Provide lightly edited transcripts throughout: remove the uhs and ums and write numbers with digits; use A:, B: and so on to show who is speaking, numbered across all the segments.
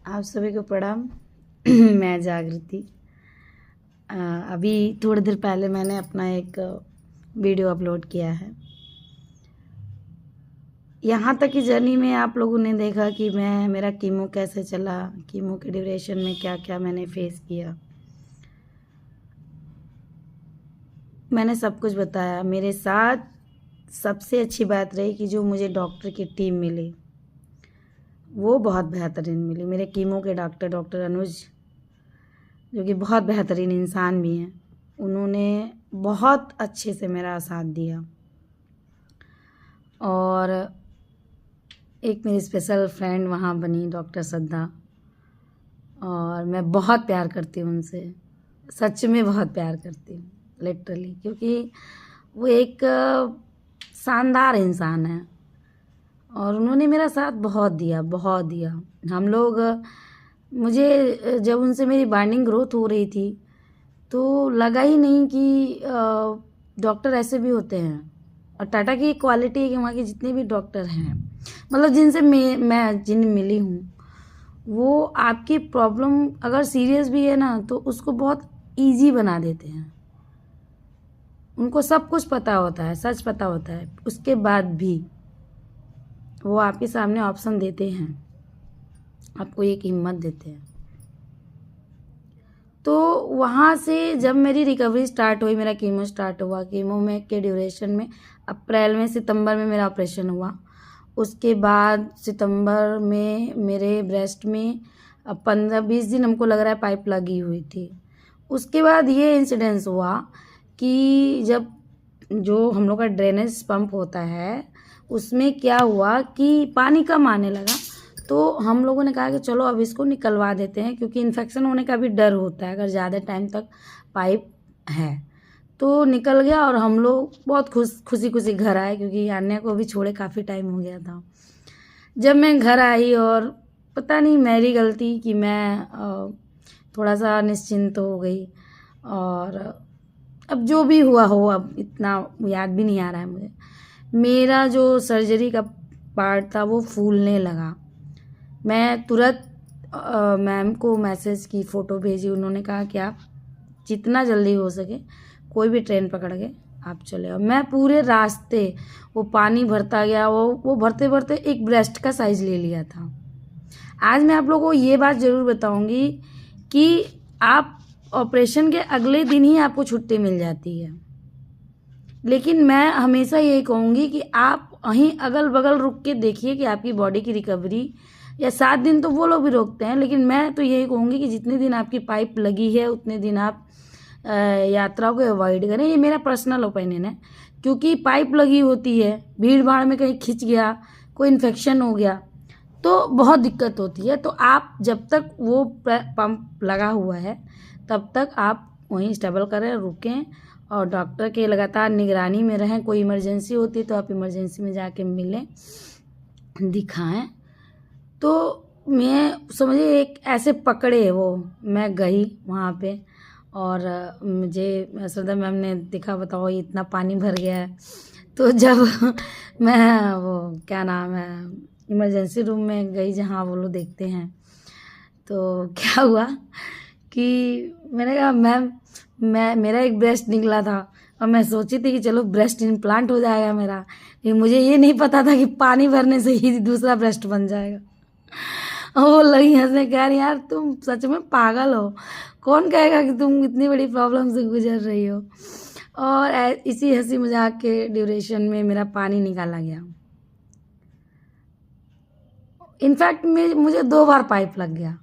A: आप सभी को प्रणाम। मैं जागृति। अभी थोड़ी देर पहले मैंने अपना एक वीडियो अपलोड किया है। यहाँ तक की जर्नी में आप लोगों ने देखा कि मेरा कीमो कैसे चला, कीमो के ड्यूरेशन में क्या क्या मैंने फेस किया। मैंने सब कुछ बताया। मेरे साथ सबसे अच्छी बात रही कि जो मुझे डॉक्टर की टीम मिली वो बहुत बेहतरीन मिली। मेरे कीमो के डॉक्टर अनुज, जो कि बहुत बेहतरीन इंसान भी हैं, उन्होंने बहुत अच्छे से मेरा साथ दिया। और एक मेरी स्पेशल फ्रेंड वहाँ बनी, डॉक्टर सद्दा, और मैं बहुत प्यार करती हूँ उनसे, सच में बहुत प्यार करती हूँ लिटरली, क्योंकि वो एक शानदार इंसान है और उन्होंने मेरा साथ बहुत दिया, बहुत दिया। हम लोग मुझे जब उनसे मेरी बॉन्डिंग ग्रोथ हो रही थी तो लगा ही नहीं कि डॉक्टर ऐसे भी होते हैं। और टाटा की क्वालिटी है कि वहाँ के जितने भी डॉक्टर हैं, मतलब जिनसे मैं जिन मिली हूँ, वो आपकी प्रॉब्लम अगर सीरियस भी है ना तो उसको बहुत इजी बना देते हैं। उनको सब कुछ पता होता है, सच पता होता है, उसके बाद भी वो आपके सामने ऑप्शन देते हैं, आपको एक हिम्मत देते हैं। तो वहाँ से जब मेरी रिकवरी स्टार्ट हुई, मेरा कीमो स्टार्ट हुआ, कीमो में के ड्यूरेशन में अप्रैल में सितंबर में मेरा ऑपरेशन हुआ। उसके बाद सितंबर में मेरे ब्रेस्ट में 15-20 दिन हमको लग रहा है पाइप लगी हुई थी। उसके बाद ये इंसिडेंस हुआ कि जब जो हम लोग का ड्रेनेज पंप होता है उसमें क्या हुआ कि पानी कम आने लगा। तो हम लोगों ने कहा कि चलो अब इसको निकलवा देते हैं, क्योंकि इन्फेक्शन होने का भी डर होता है अगर ज़्यादा टाइम तक पाइप है। तो निकल गया और हम लोग बहुत खुशी खुशी घर आए, क्योंकि अन्य को भी छोड़े काफ़ी टाइम हो गया था। जब मैं घर आई और पता नहीं मेरी गलती कि मैं थोड़ा सा निश्चिंत हो गई। और अब जो भी हुआ हो, अब इतना याद भी नहीं आ रहा है मुझे। मेरा जो सर्जरी का पार्ट था वो फूलने लगा। मैं तुरंत मैम को मैसेज की, फ़ोटो भेजी। उन्होंने कहा कि आप जितना जल्दी हो सके कोई भी ट्रेन पकड़ के आप चले आओ। मैं पूरे रास्ते वो पानी भरता गया, वो भरते भरते एक ब्रेस्ट का साइज़ ले लिया था। आज मैं आप लोगों को ये बात ज़रूर बताऊंगी कि आप ऑपरेशन के अगले दिन ही आपको छुट्टी मिल जाती है, लेकिन मैं हमेशा यही कहूँगी कि आप वहीं अगल बगल रुक के देखिए कि आपकी बॉडी की रिकवरी, या 7 दिन तो वो लोग भी रोकते हैं, लेकिन मैं तो यही कहूँगी कि जितने दिन आपकी पाइप लगी है उतने दिन आप यात्राओं को अवॉइड करें। ये मेरा पर्सनल ओपिनियन है, क्योंकि पाइप लगी होती है, भीड़ भाड़ में कहीं खिंच गया, कोई इन्फेक्शन हो गया तो बहुत दिक्कत होती है। तो आप जब तक वो पंप लगा हुआ है तब तक आप वहीं स्टेबल करें, रुकें और डॉक्टर के लगातार निगरानी में रहें। कोई इमरजेंसी होती है तो आप इमरजेंसी में जाके मिलें, दिखाएं। तो मैं समझिए एक ऐसे पकड़े वो, मैं गई वहाँ पे और मुझे श्रद्धा मैम ने देखा, बताओ ये इतना पानी भर गया है। तो जब मैं वो क्या नाम है इमरजेंसी रूम में गई जहाँ वो लोग देखते हैं, तो क्या हुआ कि मैंने कहा मैम, मेरा एक ब्रेस्ट निकला था और मैं सोची थी कि चलो ब्रेस्ट इम्प्लांट हो जाएगा मेरा, लेकिन मुझे ये नहीं पता था कि पानी भरने से ही दूसरा ब्रेस्ट बन जाएगा। और वो लगी हंसने, कह रही यार तुम सच में पागल हो, कौन कहेगा कि तुम इतनी बड़ी प्रॉब्लम से गुजर रही हो। और इसी हंसी मजाक के ड्यूरेशन में मेरा पानी निकाला गया। इनफैक्ट मुझे 2 बार पाइप लग गया,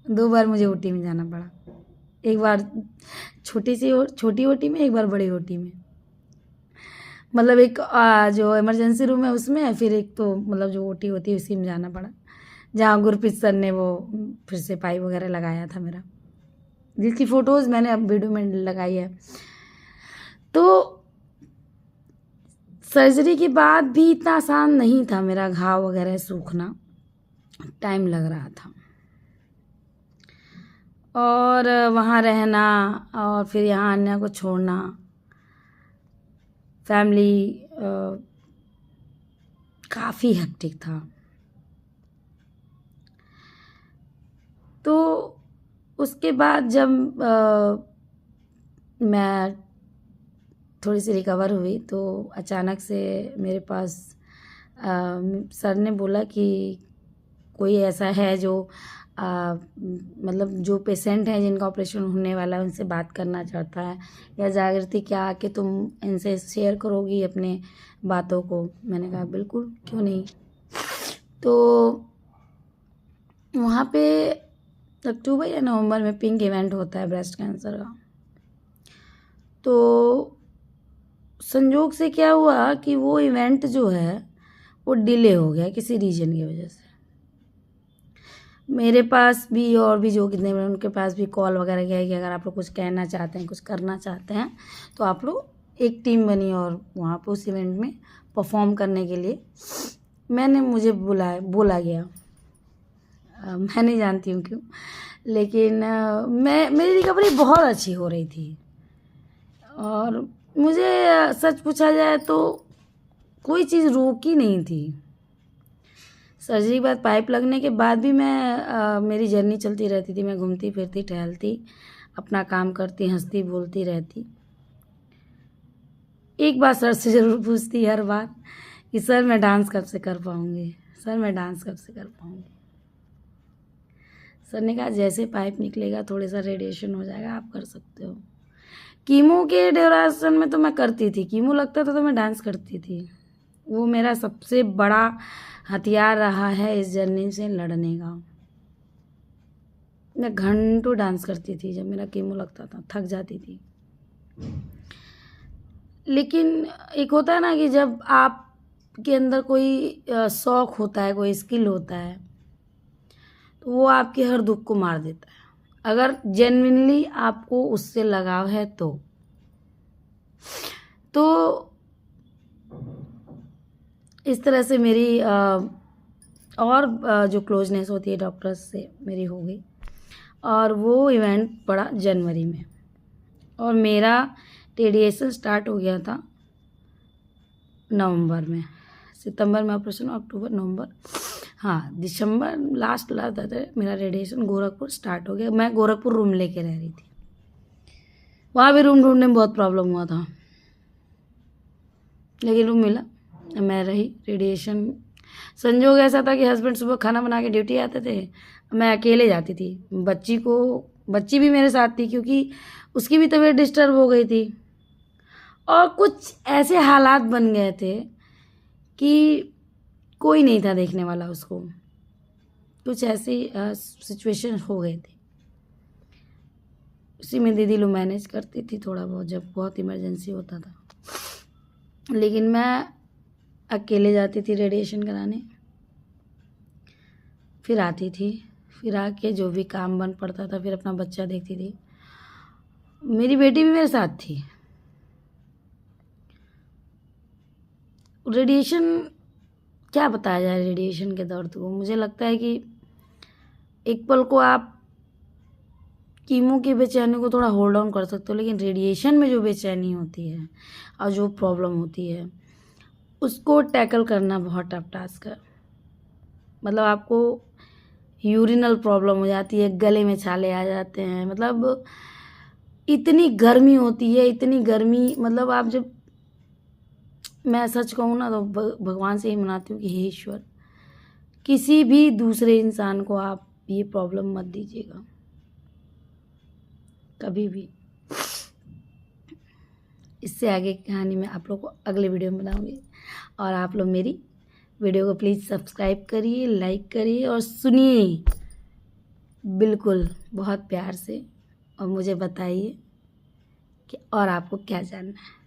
A: 2 बार मुझे ओटी में जाना पड़ा। एक बार छोटी ओटी में, एक बार बड़ी ओटी में। मतलब एक जो इमरजेंसी रूम है उसमें, फिर एक तो मतलब जो ओटी होती है उसी में जाना पड़ा, जहाँ गुरप्रीत सर ने वो फिर से पाइप वगैरह लगाया था मेरा, जिसकी फ़ोटोज़ मैंने अब वीडियो में लगाई है। तो सर्जरी के बाद भी इतना आसान नहीं था मेरा घाव वगैरह सूखना, टाइम लग रहा था। और वहाँ रहना और फिर यहाँ अन्य को छोड़ना, फैमिली काफ़ी हेक्टिक था। उसके बाद जब मैं थोड़ी सी रिकवर हुई तो अचानक से मेरे पास सर ने बोला कि कोई ऐसा है जो मतलब जो पेशेंट हैं जिनका ऑपरेशन होने वाला है उनसे बात करना चाहता है, या जागृति क्या आके तुम इनसे शेयर करोगी अपने बातों को। मैंने कहा बिल्कुल, क्यों नहीं। तो वहाँ पे अक्टूबर या नवंबर में पिंक इवेंट होता है ब्रेस्ट कैंसर का। तो संयोग से क्या हुआ कि वो इवेंट जो है वो डिले हो गया किसी रीजन की वजह से। मेरे पास भी और भी जो कितने बड़े उनके पास भी कॉल वगैरह गया कि अगर आप लोग कुछ कहना चाहते हैं, कुछ करना चाहते हैं तो आप लोग एक टीम बनी और वहाँ पे उस इवेंट में परफॉर्म करने के लिए मुझे बोला गया। मैं नहीं जानती हूँ क्यों, लेकिन मेरी रिकवरी बहुत अच्छी हो रही थी और मुझे सच पूछा जाए तो कोई चीज़ रोकी नहीं थी। सर्जरी के बाद पाइप लगने के बाद भी मेरी जर्नी चलती रहती थी। मैं घूमती फिरती टहलती, अपना काम करती, हंसती बोलती रहती। एक बार सर से ज़रूर पूछती हर बार कि सर मैं डांस कब से कर पाऊँगी, सर मैं डांस कब से कर पाऊँगी। सर ने कहा जैसे पाइप निकलेगा थोड़ा सा रेडिएशन हो जाएगा, आप कर सकते हो। कीमो के ड्यूरेशन में तो मैं करती थी, कीमो लगता था तो मैं डांस करती थी। वो मेरा सबसे बड़ा हथियार रहा है इस जर्नी से लड़ने का। मैं घंटों डांस करती थी जब मेरा कीमो लगता था, थक जाती थी। लेकिन एक होता है ना कि जब आपके अंदर कोई शौक होता है, कोई स्किल होता है, तो वो आपके हर दुख को मार देता है, अगर जेन्युइनली आपको उससे लगाव है तो इस तरह से मेरी जो क्लोजनेस होती है डॉक्टर्स से मेरी हो गई। और वो इवेंट पड़ा जनवरी में और मेरा रेडिएशन स्टार्ट हो गया था नवंबर में। सितंबर में ऑपरेशन, अक्टूबर, नवंबर, हाँ दिसंबर लास्ट मेरा रेडिएशन गोरखपुर स्टार्ट हो गया। मैं गोरखपुर रूम लेके रह रही थी, वहाँ भी रूम ढूंढने में बहुत प्रॉब्लम हुआ था, लेकिन रूम मिला, मैं रही। रेडिएशन संजोग ऐसा था कि हस्बैंड सुबह खाना बना के ड्यूटी आते थे, मैं अकेले जाती थी। बच्ची भी मेरे साथ थी क्योंकि उसकी भी तबीयत डिस्टर्ब हो गई थी और कुछ ऐसे हालात बन गए थे कि कोई नहीं था देखने वाला उसको। कुछ ऐसी सिचुएशन हो गई थी, उसी में दीदी लोग मैनेज करती थी थोड़ा बहुत जब बहुत इमरजेंसी होता था। लेकिन मैं अकेले जाती थी रेडिएशन कराने, फिर आती थी, फिर आके जो भी काम बन पड़ता था, फिर अपना बच्चा देखती थी। मेरी बेटी भी मेरे साथ थी। रेडिएशन क्या बताया जाए, रेडिएशन के दर्द को मुझे लगता है कि एक पल को आप कीमो की बेचैनी को थोड़ा होल्ड ऑन कर सकते हो, लेकिन रेडिएशन में जो बेचैनी होती है और जो प्रॉब्लम होती है उसको टैकल करना बहुत टफ टास्क है। मतलब आपको यूरिनल प्रॉब्लम हो जाती है, गले में छाले आ जाते हैं, मतलब इतनी गर्मी होती है, इतनी गर्मी, मतलब आप जब, मैं सच कहूँ ना तो भगवान से ही मनाती हूँ कि हे ईश्वर, किसी भी दूसरे इंसान को आप ये प्रॉब्लम मत दीजिएगा कभी भी। इससे आगे की कहानी मैं आप लोग को अगले वीडियो में बताऊंगी और आप लोग मेरी वीडियो को प्लीज़ सब्सक्राइब करिए, लाइक करिए और सुनिए बिल्कुल बहुत प्यार से, और मुझे बताइए कि और आपको क्या जानना है।